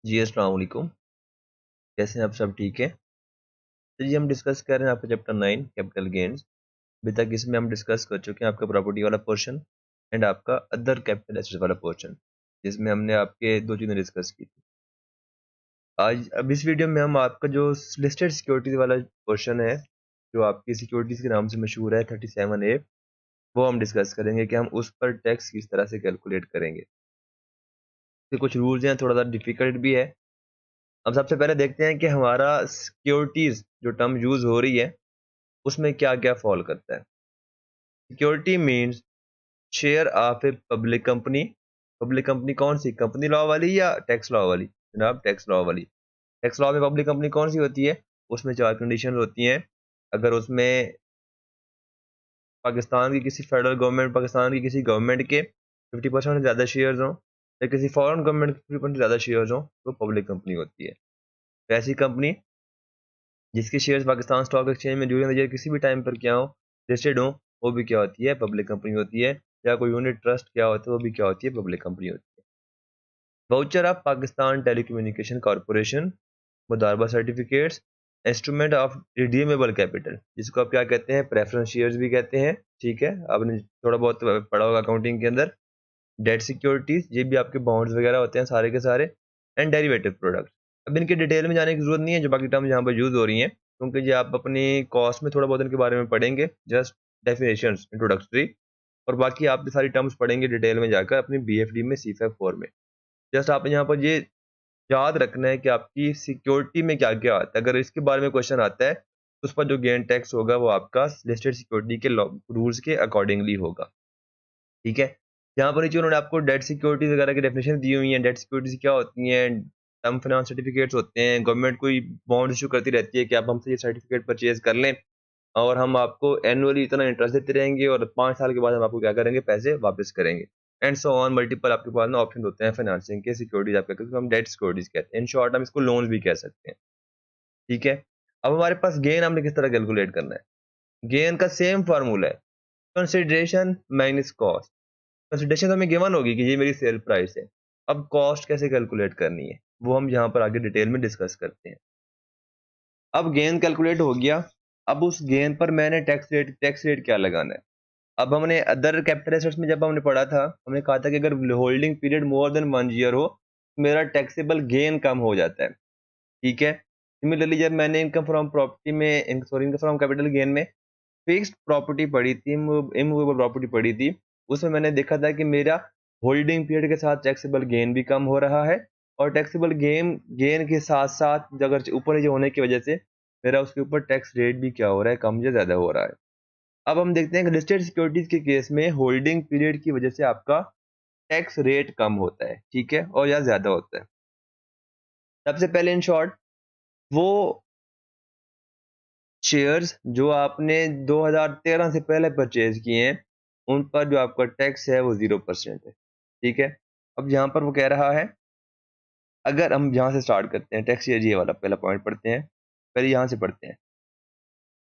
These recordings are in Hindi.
जी अस्सलाम वालेकुम। कैसे हैं आप? सब ठीक है? तो जी हम डिस्कस कर रहे हैं आपका चैप्टर 9 कैपिटल गेन्स। अभी तक इसमें हम डिस्कस कर चुके हैं आपका प्रॉपर्टी वाला पोर्शन एंड आपका अदर कैपिटल एसेट्स वाला पोर्शन, जिसमें हमने आपके दो चीज़ें डिस्कस की थी। आज अब इस वीडियो में हम आपका जो लिस्टेड सिक्योरिटीज वाला पोर्शन है, जो आपकी सिक्योरिटीज के नाम से मशहूर है 37A, वो हम डिस्कस करेंगे कि हम उस पर टैक्स किस तरह से कैलकुलेट करेंगे। तो कुछ रूल्स हैं, थोड़ा सा डिफिकल्ट भी है। अब सबसे पहले देखते हैं कि हमारा सिक्योरिटीज जो टर्म यूज हो रही है उसमें क्या क्या फॉल करता है। Security means share of a public company. Public company कौन सी? कंपनी लॉ वाली या टैक्स लॉ वाली? जनाब टैक्स लॉ वाली। टैक्स लॉ में पब्लिक कंपनी कौन सी होती है? उसमें चार कंडीशन होती हैं। अगर उसमें पाकिस्तान की किसी फेडरल गवर्नमेंट, पाकिस्तान की किसी गवर्नमेंट के 50% से ज़्यादा शेयर्स हों, या किसी फॉरेन गवर्नमेंट के 50% से ज़्यादा शेयर्स हों, तो पब्लिक कंपनी होती है। ऐसी कंपनी जिसके शेयर्स पाकिस्तान स्टॉक एक्सचेंज में ड्यूरिंग द ईयर किसी भी टाइम पर क्या हो, लिस्टेड हो, वो भी क्या होती है? पब्लिक कंपनी होती है। या कोई यूनिट ट्रस्ट क्या होता है, वो भी क्या होती है? पब्लिक कंपनी होती है। Voucher of Pakistan telecommunication corporation, मुदारबा certificates, instrument of redeemable capital, जिसको आप क्या कहते हैं? प्रेफरेंस शेयर्स भी कहते हैं। ठीक है, आपने थोड़ा बहुत पढ़ा होगा अकाउंटिंग के अंदर। डेट सिक्योरिटीज, ये भी आपके बॉन्ड्स वगैरह होते हैं सारे के सारे। And derivative product. अब इनके डिटेल में जाने की जरूरत नहीं है, जो बाकी टर्म यहाँ पर यूज हो रही हैं, क्योंकि ये आप अपनी कॉस्ट में थोड़ा बहुत इनके बारे में पढ़ेंगे, जस्ट डेफिनेशंस इंट्रोडक्टरी। और बाकी आप सारी टर्म्स पढ़ेंगे डिटेल में जाकर अपनी बीएफडी में C5 4 में। जस्ट आपने यहाँ पर ये याद रखना है कि आपकी सिक्योरिटी में क्या क्या आता है। अगर इसके बारे में क्वेश्चन आता है तो उस पर जो गेन टैक्स होगा वो आपका लिस्टेड सिक्योरिटी के रूल्स के अकॉर्डिंगली होगा। ठीक है, यहाँ पर नीचे उन्होंने आपको डेट सिक्योरिटीज वगैरह की डेफिनेशन दी हुई है। डेट सिक्योरिटीज क्या होती हैं? टर्म फाइनेंस सर्टिफिकेट्स होते हैं। गवर्नमेंट कोई बॉन्ड इशू करती रहती है कि आप हमसे ये सर्टिफिकेट परचेज कर लें और हम आपको एनुअली इतना इंटरेस्ट देते रहेंगे और 5 साल के बाद हम आपको क्या करेंगे? पैसे वापस करेंगे। एंड सो ऑन मल्टीपल आपके पास ना ऑप्शन होते हैं फाइनेंसिंग के, सिक्योरिटीज आप कहते हैं, हम डेट सिक्योरिटीज कहते हैं। इन शॉर्ट हम इसको लोन्स भी कह सकते हैं। ठीक है, अब हमारे पास गेन हमने किस तरह कैलकुलेट करना है? गेन का सेम फार्मूला है, कंसिडरेशन माइनस कॉस्ट। कंसिडरेशन तो हमें गिवन होगी कि ये मेरी सेल प्राइस है। अब कॉस्ट कैसे कैलकुलेट करनी है, वो हम यहाँ पर आगे डिटेल में डिस्कस करते हैं। अब गेन कैलकुलेट हो गया। अब उस गेन पर मैंने टैक्स रेट क्या लगाना है? अब हमने अदर कैपिटल एसेट्स में जब हमने पढ़ा था, हमने कहा था कि अगर holding period more than 1 year हो तो मेरा टैक्सेबल गेन कम हो जाता है। ठीक है, सिमिलरली जब मैंने इनकम फ्रॉम प्रॉपर्टी में, sorry, income from capital gain में फिक्स्ड प्रॉपर्टी पड़ी थी, इमूवेबल प्रॉपर्टी पड़ी थी, उसमें मैंने देखा था कि मेरा होल्डिंग पीरियड के साथ टैक्सेबल गेन भी कम हो रहा है और टैक्सेबल गेन गेन के साथ साथ अगर ऊपर नीचे होने की वजह से मेरा उसके ऊपर टैक्स रेट भी क्या हो रहा है? कम या ज्यादा हो रहा है। अब हम देखते हैं कि लिस्टेड सिक्योरिटीज के केस में होल्डिंग पीरियड की वजह से आपका टैक्स रेट कम होता है, ठीक है, और या ज्यादा होता है। सबसे पहले इन शॉर्ट, वो शेयर्स जो आपने 2013 से पहले परचेज किए हैं उन पर जो आपका टैक्स है वो 0% है। ठीक है, अब यहाँ पर वो कह रहा है, अगर हम यहाँ से स्टार्ट करते हैं, टैक्स ये वाला पहला पॉइंट पढ़ते हैं, पहले यहाँ से पढ़ते हैं।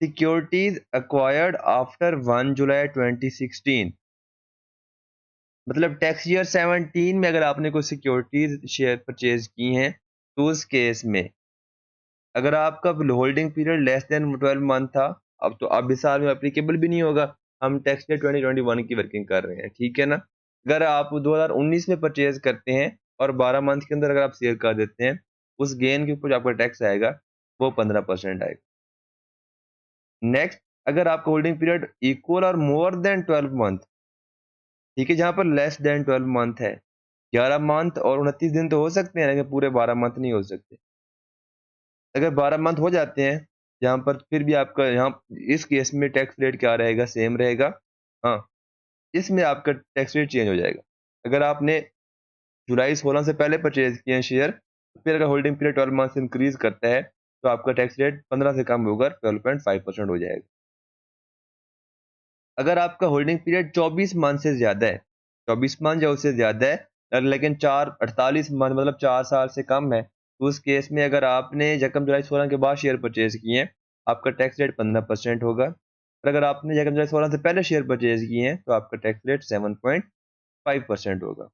सिक्योरिटीज एक्वायर्ड आफ्टर 1 जुलाई 2016, मतलब टैक्स ईयर 17 में अगर आपने कोई सिक्योरिटीज शेयर परचेज की हैं तो उस केस में अगर आपका holding period less than 12 month था, अब तो अब इस साल में एप्लीकेबल भी नहीं होगा। हम टैक्स ईयर 2021 की वर्किंग कर रहे हैं, ठीक है ना। अगर आप 2019 में परचेज करते हैं और 12 मंथ के अंदर अगर आप सेल कर देते हैं, उस गेन के ऊपर जो आपका टैक्स आएगा वो 15% आएगा। नेक्स्ट, अगर आपका होल्डिंग पीरियड इक्वल और मोर देन 12 मंथ, ठीक है, जहां पर लेस देन 12 मंथ है, 11 मंथ और 29 दिन तो हो सकते हैं लेकिन पूरे 12 मंथ नहीं हो सकते। अगर 12 मंथ हो जाते हैं, यहाँ पर फिर भी आपका यहाँ इस केस में टैक्स रेट क्या रहेगा? सेम रहेगा। हाँ, इसमें आपका टैक्स रेट चेंज हो जाएगा। अगर आपने जुलाई 16 से पहले परचेज किए हैं शेयर, फिर अगर होल्डिंग पीरियड 12 मंथ से इंक्रीज करता है तो आपका टैक्स रेट 15 से कम होकर 12.5% हो जाएगा। अगर आपका होल्डिंग पीरियड 24 मंथ से ज्यादा है, 24 मंथ या उससे ज्यादा है, लेकिन 48 मंथ मतलब 4 साल से कम है, तो उस केस में अगर आपने यकम जुलाई 16 के बाद शेयर परचेज किए हैं, आपका टैक्स रेट 15% होगा। और अगर आपने यकम जुलाई 16 से पहले शेयर परचेज किए हैं तो आपका टैक्स रेट 7.5% होगा।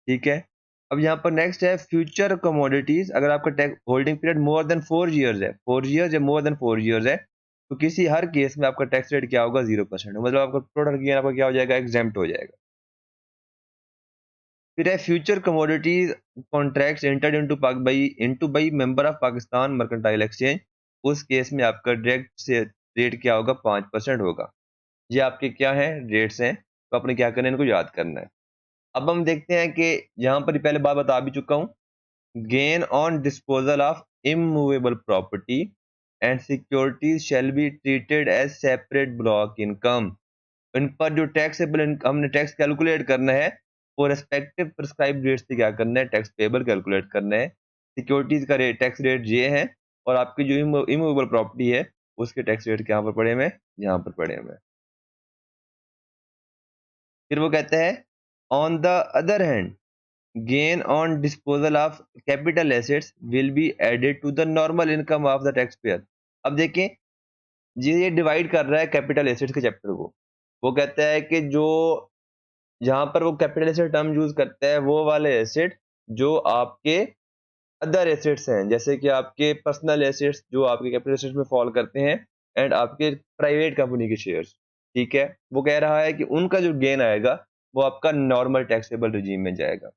ठीक है, अब यहाँ पर नेक्स्ट है फ्यूचर कमोडिटीज। अगर आपका holding period more than 4 years है, 4 ईयर्स या मोर देन 4 ईयर्स है, तो किसी हर केस में आपका टैक्स रेट क्या होगा, 0%। मतलब आपका टोटल गेन आपका क्या हो जाएगा, एग्जेम्प्ट हो जाएगा। फिर है future commodities contracts entered into by member of Pakistan mercantile exchange. उस केस में आपका डायरेक्ट से रेट क्या होगा, 5% होगा। ये आपके क्या है, रेट्स हैं, तो आपने क्या करना है, इनको याद करना है। अब हम देखते हैं कि यहाँ पर पहले बात बता भी चुका हूँ, gain on disposal of immovable property and securities shall be treated as separate block income. इन पर जो टैक्सेबल हमने टैक्स कैलकुलेट करना है, वो रेस्पेक्टिव प्रिस्क्राइब रेट से क्या करना है, टैक्स पेबल कैलकुलेट करना है। सिक्योरिटीज का रेट, टैक्स रेट ये है, और आपकी जो इमूवेबल प्रॉपर्टी है उसके टैक्स रेट यहाँ पर पड़े हुए, यहाँ पर पड़े हुए। फिर वो कहते हैं on the other hand gain on disposal of capital assets will be added to the normal income of the tax payer. अब देखें, ये डिवाइड कर रहा है कैपिटल एसेट्स के चैप्टर को। वो कहता है कि जो जहां पर वो कैपिटल एसेट टर्म यूज करता है, वो वाले एसेट जो आपके अदर एसेट्स हैं, जैसे कि आपके पर्सनल एसेट्स जो आपके कैपिटल एसेट्स में फॉल करते हैं, एंड आपके प्राइवेट कंपनी के शेयर्स। ठीक है, वो कह रहा है कि उनका जो गेन आएगा वो आपका नॉर्मल टैक्सेबल रिजीम में जाएगा,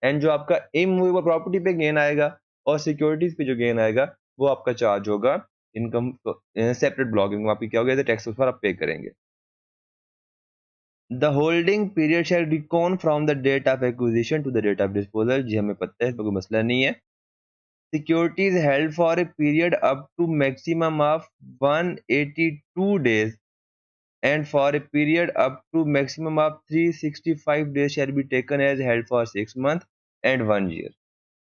एंड जो आपका इमूवेबल प्रॉपर्टी पे गेन आएगा और सिक्योरिटीज पे जो गेन आएगा वो आपका चार्ज होगा इनकम सेपरेट ब्लॉकिंग, आपकी क्या होगा, टैक्स उस पर आप पे करेंगे। The holding period shall reckon from the date of acquisition to the date of disposal. जी हमें पता है, इसमें कोई मसला नहीं है। Securities held for a period up to maximum of 182 days and for a period up to maximum of 365 days shall be taken as held for 6 months and 1 year।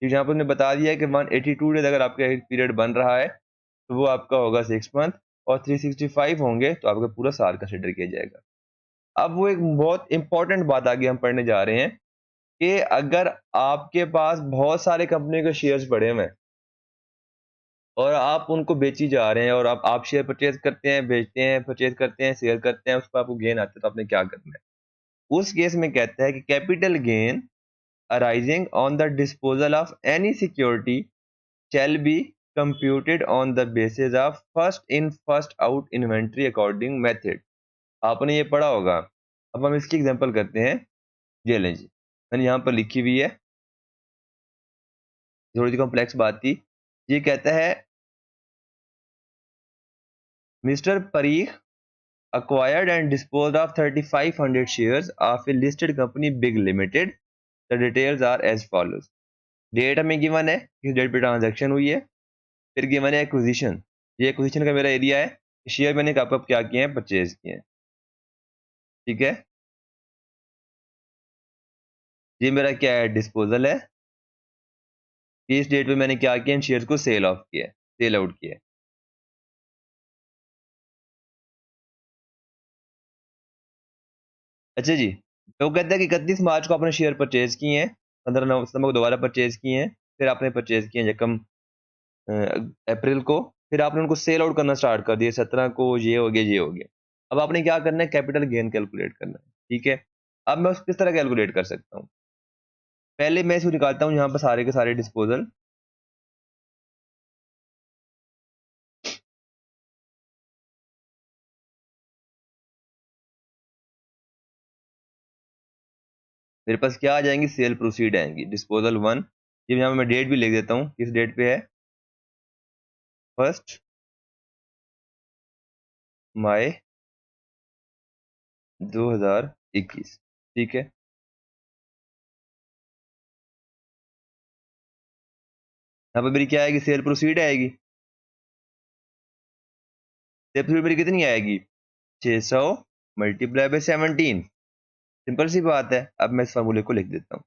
यहाँ पर उन्होंने बता दिया है कि 182 डेज अगर आपका पीरियड बन रहा है तो वो आपका होगा 6 मंथ, और 365 होंगे तो आपका पूरा साल कंसिडर किया जाएगा। अब वो एक बहुत इंपॉर्टेंट बात आगे हम पढ़ने जा रहे हैं कि अगर आपके पास बहुत सारे कंपनी के शेयर्स पड़े हुए हैं और आप उनको बेची जा रहे हैं, और आप शेयर परचेज करते हैं, बेचते हैं, परचेज करते हैं, शेयर करते हैं, उस पर आपको गेन आता है, तो आपने क्या करना है। उस केस में कहता है कि capital gain arising on the disposal of any security shall be computed on the basis of first in first out inventory according method। आपने ये पढ़ा होगा। अब हम इसकी एग्जांपल करते हैं। ये लें जी, मैंने यहाँ पर लिखी हुई है, थोड़ी सी कॉम्प्लेक्स बात थी। ये कहता है mister Parikh acquired and disposed of 3500 shares of a listed company big limited। the details are as follows। Date हमें गिवन है, किस डेट पे ट्रांजैक्शन हुई है। फिर गिवन है एक्विजिशन, ये एक्विजिशन का मेरा एरिया है, शेयर मैंने कब कब क्या किए हैं, परचेज किए हैं। ठीक है, ये मेरा क्या है, डिस्पोजल है, इस डेट पे मैंने क्या किया, इन शेयर्स को सेल ऑफ किया, सेल आउट किया। अच्छा जी, तो वो कहता है कि 31 मार्च को आपने शेयर परचेज किए हैं, 15 नवंबर को दोबारा परचेज किए हैं, फिर आपने परचेज किए हैं यकम अप्रैल को, फिर आपने उनको सेल आउट करना स्टार्ट कर दिया 17 को, ये हो गया, ये हो गया। अब आपने क्या करना है, कैपिटल गेन कैलकुलेट करना है। ठीक है, अब मैं उसको किस तरह कैलकुलेट कर सकता हूँ, पहले मैं इसको निकालता हूँ यहाँ पर सारे के सारे डिस्पोजल। मेरे पास क्या आ जाएंगी, सेल प्रोसीड आएंगी, डिस्पोजल 1। ये यहाँ पे मैं डेट भी लिख देता हूँ, किस डेट पे है, 1 मई 2021। ठीक है, यहाँ पे मेरी क्या आएगी, सेल प्रोसीड आएगी। सेल प्रोसीड मेरी कितनी आएगी, 600 मल्टीप्लाई बाय 17। सिंपल सी बात है। अब मैं इस फार्मूले को लिख देता हूँ,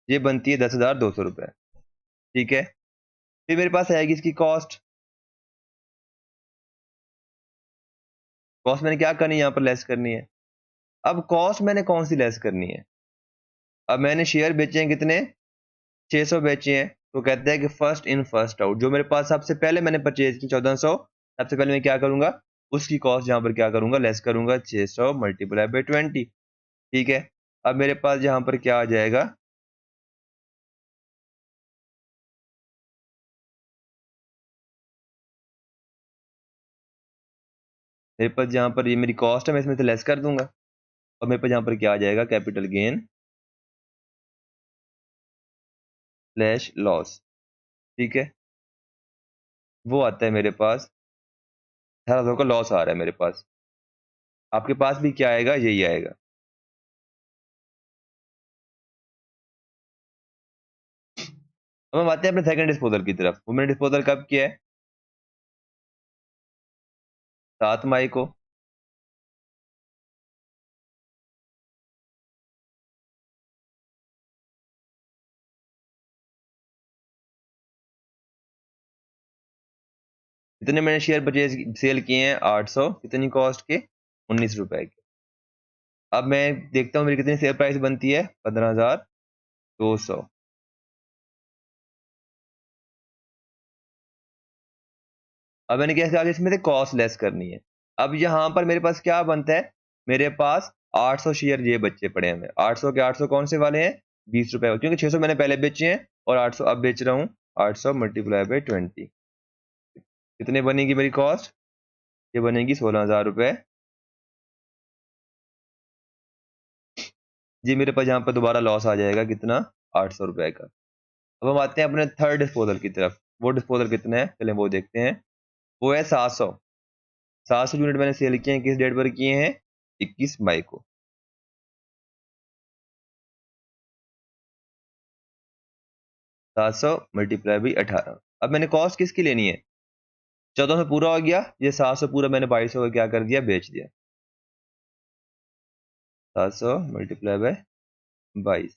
ये बनती है 10,200 रुपये। ठीक है, फिर मेरे पास आएगी इसकी कॉस्ट। कॉस्ट मैंने क्या करनी है, यहाँ पर लेस करनी है। अब कॉस्ट मैंने कौन सी लेस करनी है, अब मैंने शेयर बेचे हैं कितने, 600 बेचे हैं, तो कहते हैं कि फर्स्ट इन फर्स्ट आउट, जो मेरे पास सबसे पहले मैंने परचेज की 1400, सबसे पहले मैं क्या करूंगा, उसकी कॉस्ट यहाँ पर क्या करूंगा, लेस करूंगा, 600 मल्टीप्लाई बाई 20। ठीक है, अब मेरे पास यहाँ पर क्या आ जाएगा, मेरे पास जहाँ पर ये मेरी कॉस्ट है मैं इसमें से लेस कर दूंगा, और मेरे पास यहाँ पर क्या आ जाएगा, कैपिटल गेन स्लैश लॉस। ठीक है, वो आता है मेरे पास 1800 का लॉस आ रहा है मेरे पास। आपके पास भी क्या आएगा, यही आएगा। अब हम आते हैं अपने सेकंड डिस्पोजल की तरफ। वो मैंने डिस्पोजल कब किया है, 7 मई को। कितने मैंने शेयर परचेज सेल किए हैं, 800, कितनी कॉस्ट के, 19 रुपए के। अब मैं देखता हूँ मेरी कितनी शेयर प्राइस बनती है, 15,200। अब मैंने क्या आगे इसमें से कॉस्ट लेस करनी है। अब यहाँ पर मेरे पास क्या बनता है, मेरे पास 800 शेयर ये बच्चे पड़े हैं। 800 के 800 कौन से वाले हैं, 20 रुपए, क्योंकि 600 मैंने पहले बेचे हैं और 800 अब बेच रहा हूँ। 800 मल्टीप्लाई बाई 20, कितने बनेगी मेरी कॉस्ट, ये बनेगी 16,000 रुपए। जी मेरे पास यहाँ पर दोबारा लॉस आ जाएगा कितना, 800 रुपए का। अब हम आते हैं अपने थर्ड डिस्पोजल की तरफ। वो डिस्पोजल कितना है, चलें वो देखते हैं। वो है 700। 700 यूनिट मैंने सेल किए हैं, किस डेट पर किए हैं, 21 मई को। 700 मल्टीप्लाई बाई 18। अब मैंने कॉस्ट किसकी लेनी है, 1400 पूरा हो गया, ये 700 पूरा मैंने 2200 का क्या कर दिया, बेच दिया। 700 मल्टीप्लाई बाय 22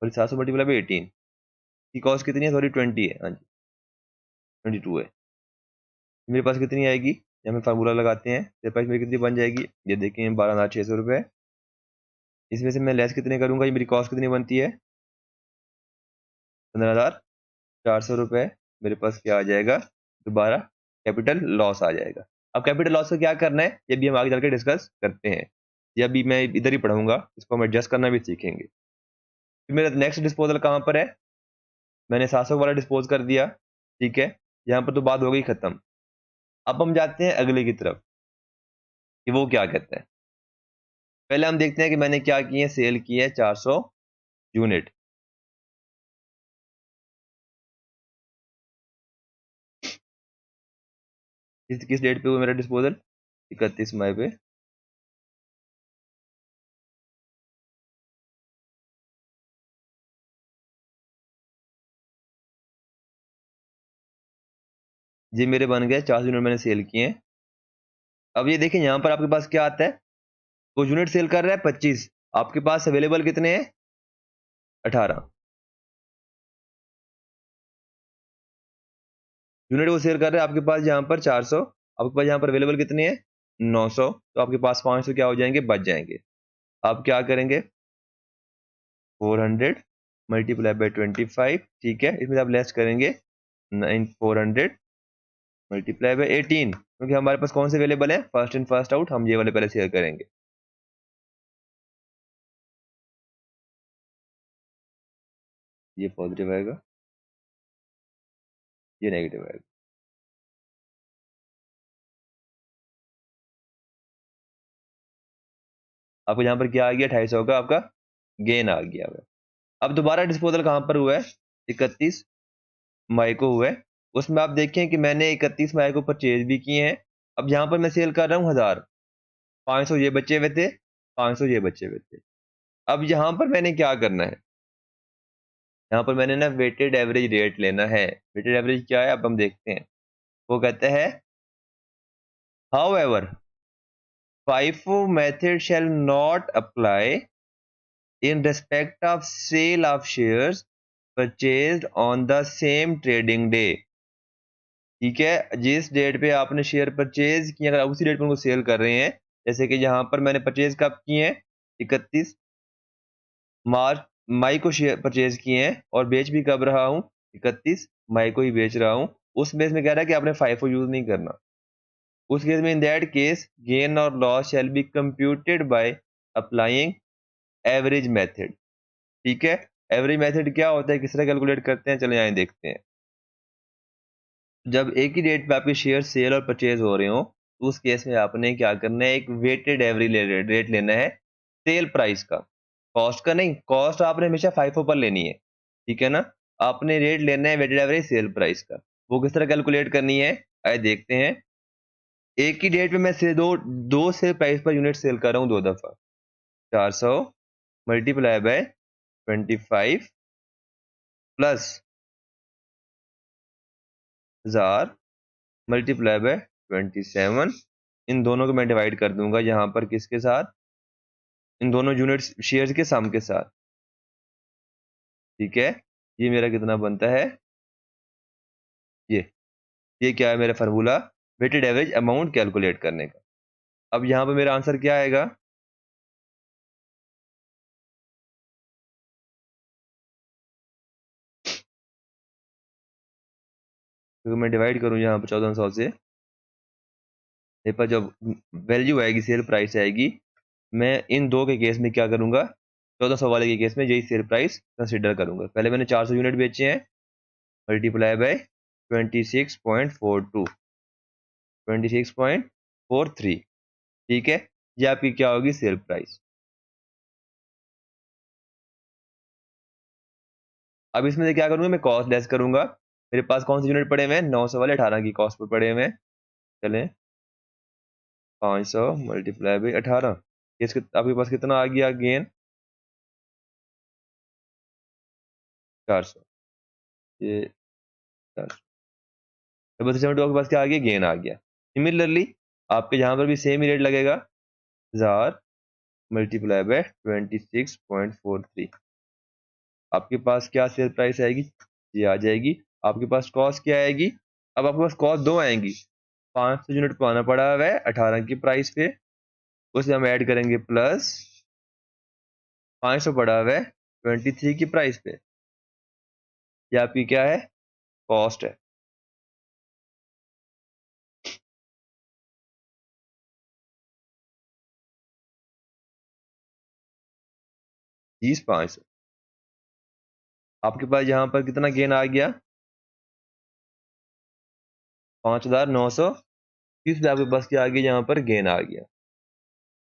और 700 मल्टीप्लाई बाई 18 की कॉस्ट कितनी है, सॉरी 20 है, हाँ जी 22 है। मेरे पास कितनी आएगी, जब हम फार्मूला लगाते हैं मेरे पास मेरी कितनी बन जाएगी, ये देखिए 12,600 रुपये। इसमें से मैं लेस कितने करूंगा, ये मेरी कॉस्ट कितनी बनती है, 15,400 रुपये। मेरे पास क्या आ जाएगा, दोबारा कैपिटल लॉस आ जाएगा। अब कैपिटल लॉस को क्या करना है, ये भी हम आगे चल के डिस्कस करते हैं। ये अभी मैं इधर ही पढ़ूंगा, इसको हम एडजस्ट करना भी सीखेंगे। फिर मेरा नेक्स्ट डिस्पोजल कहाँ पर है, मैंने 700 वाला डिस्पोज कर दिया। ठीक है, यहाँ पर तो बात हो गई खत्म। अब हम जाते हैं अगले की तरफ कि वो क्या कहता है। पहले हम देखते हैं कि मैंने क्या किए, सेल की है 400 यूनिट। किस डेट पे हुआ मेरा डिस्पोजल, 31 मई पे। जी मेरे बन गए 400 यूनिट मैंने सेल किए हैं। अब ये देखें यहाँ पर आपके पास क्या आता है, वो यूनिट सेल कर रहा है 25, आपके पास अवेलेबल कितने हैं, 18 यूनिट वो सेल कर रहे हैं। आपके पास यहाँ पर 400, आपके पास यहाँ पर अवेलेबल कितने हैं, 900, तो आपके पास 500 क्या हो जाएंगे, बच जाएंगे। आप क्या करेंगे, 400 मल्टीप्लाई बाई 25। ठीक है, इसमें आप लेस करेंगे 400 मल्टीप्लाई बाई 18, क्योंकि हमारे पास कौन से अवेलेबल है, फर्स्ट इन फर्स्ट आउट, हम ये वाले पहले शेयर करेंगे। ये पॉजिटिव आएगा, ये नेगेटिव आएगा। आपको यहाँ पर क्या आ गया, 250 का आपका गेन आ गया है। अब दोबारा डिस्पोजल कहाँ पर हुआ है, 31 मई को हुआ है। उसमें आप देखें कि मैंने 31 मई को परचेज भी किए हैं। अब यहाँ पर मैं सेल कर रहा हूँ 1000, 500 ये बचे हुए थे, 500 ये बचे हुए थे। अब यहाँ पर मैंने क्या करना है, यहाँ पर मैंने ना वेटेड एवरेज रेट लेना है। वेटेड एवरेज क्या है, अब हम देखते हैं। वो कहता है, how ever FIFO method shall not apply in respect of sale of shares purchased on the same trading day। ठीक है, जिस डेट पे आपने शेयर परचेज किए, अगर उसी डेट पर उनको सेल कर रहे हैं, जैसे कि यहाँ पर मैंने परचेज कब किए हैं, 31 मई को शेयर परचेज किए हैं, और बेच भी कब रहा हूँ, 31 मई को ही बेच रहा हूँ। उस बेस में कह रहा है कि आपने FIFO यूज नहीं करना। उस केस में इन दैट केस गेन और loss shall be computed by applying average method. ठीक है, एवरेज मेथड क्या होता है, किस तरह कैलकुलेट करते हैं, चले यहाँ देखते हैं। जब एक ही डेट पे आपके शेयर सेल और परचेज हो रहे हो, तो उस केस में आपने क्या करना है, एक वेटेड एवरेज रेट लेना है सेल प्राइस का, कॉस्ट का नहीं। कॉस्ट आपने हमेशा फाइफो पर लेनी है, ठीक है ना। आपने रेट लेना है वेटेड एवरेज सेल प्राइस का। वो किस तरह कैलकुलेट करनी है, आइए देखते हैं। एक ही डेट में मैं से दो सेल प्राइस पर यूनिट सेल कर रहा हूँ 2 दफा। 400 multiply by 25 plus 1000 multiply by 27। इन दोनों को मैं डिवाइड कर दूंगा यहाँ पर किसके साथ, इन दोनों यूनिट्स शेयर्स के सम के साथ, ठीक है। ये मेरा कितना बनता है, ये क्या है मेरा formula weighted average amount calculate करने का। अब यहाँ पर मेरा आंसर क्या आएगा, क्योंकि मैं डिवाइड करूँ यहाँ पर 1400 से, मेरे पास जब वैल्यू आएगी सेल प्राइस आएगी, मैं इन दो के केस में क्या करूंगा, 1400 वाले के केस में यही सेल प्राइस कंसिडर करूंगा। पहले मैंने 400 यूनिट बेचे हैं, मल्टीप्लाई बाय 26.42 26.43, ठीक है। ये आपकी क्या होगी सेल प्राइस। अब इसमें से क्या करूंगा, मैं कॉस्ट लेस करूंगा। मेरे पास कौन से यूनिट पड़े हुए हैं, 900 वाले 18 की कॉस्ट पर पड़े हुए हैं। चलें 500 मल्टीप्लाई बाई 18, इसके आपके पास कितना आ गया गेन, 400। ये 400 आपके पास क्या आ गया, गेन आ गया। सिमिलरली आपके यहाँ पर भी सेम ही रेट लगेगा, 1000 मल्टीप्लाई बाय 26.43। आपके पास क्या सेल प्राइस आएगी, ये आ जाएगी। आपके पास कॉस्ट क्या आएगी, अब आपके पास कॉस्ट दो आएंगी। 500 यूनिट पाना पड़ा हुआ है 18 की प्राइस पे, उसे हम ऐड करेंगे प्लस 500 पड़ा हुआ है 23 की प्राइस पे। ये आपकी क्या है, कॉस्ट है। 30 500, आपके पास यहाँ पर कितना गेन आ गया, 5930 पे आपके पास क्या आ गया, यहाँ पर गेन आ गया।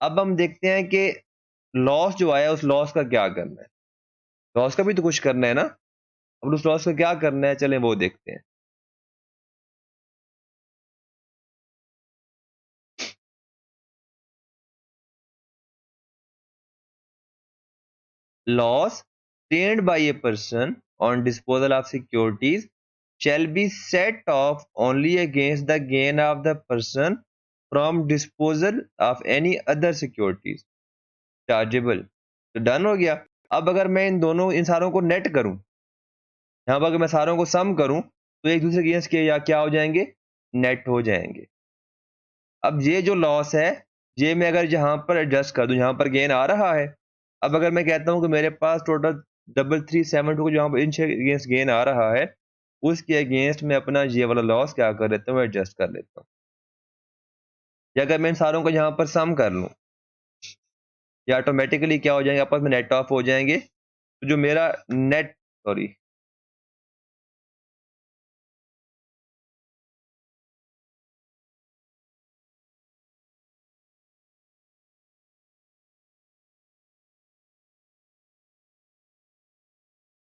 अब हम देखते हैं कि लॉस जो आया उस लॉस का क्या करना है, लॉस का भी तो कुछ करना है ना। अब उस लॉस का क्या करना है, चलें वो देखते हैं। Loss obtained by a person on disposal of securities shall be set off only against the gain of the person from disposal of any other securities chargeable। तो डन हो गया। अब अगर मैं इन सारों को नेट करूं, यहाँ पर अगर मैं सारों को सम करूं तो एक दूसरे के अगेंस्ट के या क्या हो जाएंगे, नेट हो जाएंगे। अब ये जो लॉस है, ये मैं अगर यहाँ पर एडजस्ट कर दूं, यहाँ पर गेन आ रहा है। अब अगर मैं कहता हूँ कि मेरे पास टोटल 3372 को जहाँ पर इन अगेंस्ट गेन आ रहा है, उसके अगेंस्ट मैं अपना ये वाला लॉस क्या कर लेता हूँ, एडजस्ट कर लेता हूँ। या अगर मैं इन सारों को यहाँ पर सम कर लूँ, या ऑटोमेटिकली क्या हो जाएंगे, आपस में नेट ऑफ हो जाएंगे। तो जो मेरा नेट, सॉरी,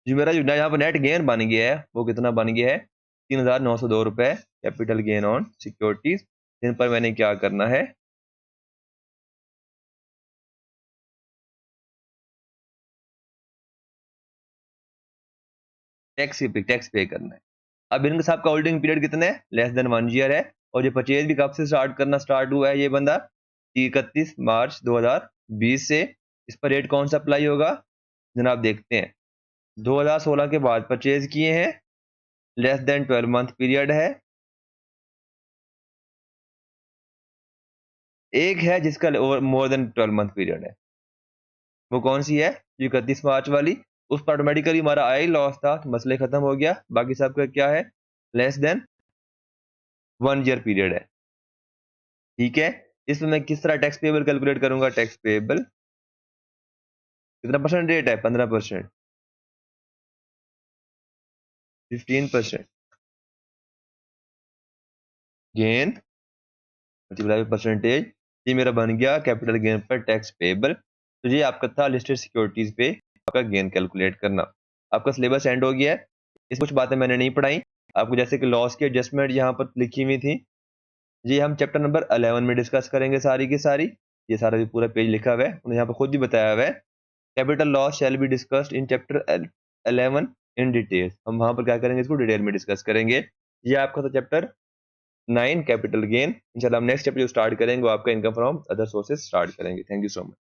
जो मेरा जो यहाँ पर नेट गेन बन गया है वो कितना बन गया है, 3902 रुपए कैपिटल गेन ऑन सिक्योरिटीज, जिन पर मैंने क्या करना है, टैक्स पे करना है। अब इनके साथ का होल्डिंग पीरियड कितने है, लेस देन 1 ईयर है। और ये परचेज भी कब से स्टार्ट करना स्टार्ट हुआ है, ये बंदा 31 मार्च 2020 से। इस पर रेट कौन सा अप्लाई होगा, जनाब देखते हैं। 2016 के बाद परचेज किए हैं, लेस देन 12 मंथ पीरियड है। एक है जिसका मोर देन 12 मंथ पीरियड है, वो कौन सी है, जो 31 मार्च वाली। उस पर ऑटोमेटिकली हमारा आई लॉस था, तो मसले खत्म हो गया। बाकी सबका क्या है, लेस देन 1 ईयर पीरियड है, ठीक है। इसमें मैं किस तरह टैक्स पेबल कैलकुलेट करूंगा, टैक्स पेबल कितना परसेंट रेट है, 15%, 15% गेन मल्टीप्लाई परसेंटेज, ये मेरा बन गया कैपिटल गेन पर टैक्स पेबल। तो ये आपका था लिस्टेड सिक्योरिटीज पे आपका गेन कैलकुलेट करना। आपका सिलेबस एंड हो गया है। इस कुछ बातें मैंने नहीं पढ़ाई आपको, जैसे कि लॉस की एडजस्टमेंट यहाँ पर लिखी हुई थी, ये हम चैप्टर नंबर 11 में डिस्कस करेंगे सारी की सारी। ये सारा भी पूरा पेज लिखा हुआ है, उन्होंने यहाँ पर खुद ही बताया हुआ है। Capital loss shall be discussed in chapter 11 in detail. हम वहां पर क्या करेंगे, इसको डिटेल में डिस्कस करेंगे। ये आपका था चैप्टर 9 कैपिटल गेन। इंशाल्लाह हम नेक्स्ट चैप्टर जो स्टार्ट करेंगे वो आपका income from other sources start करेंगे। Thank you so much.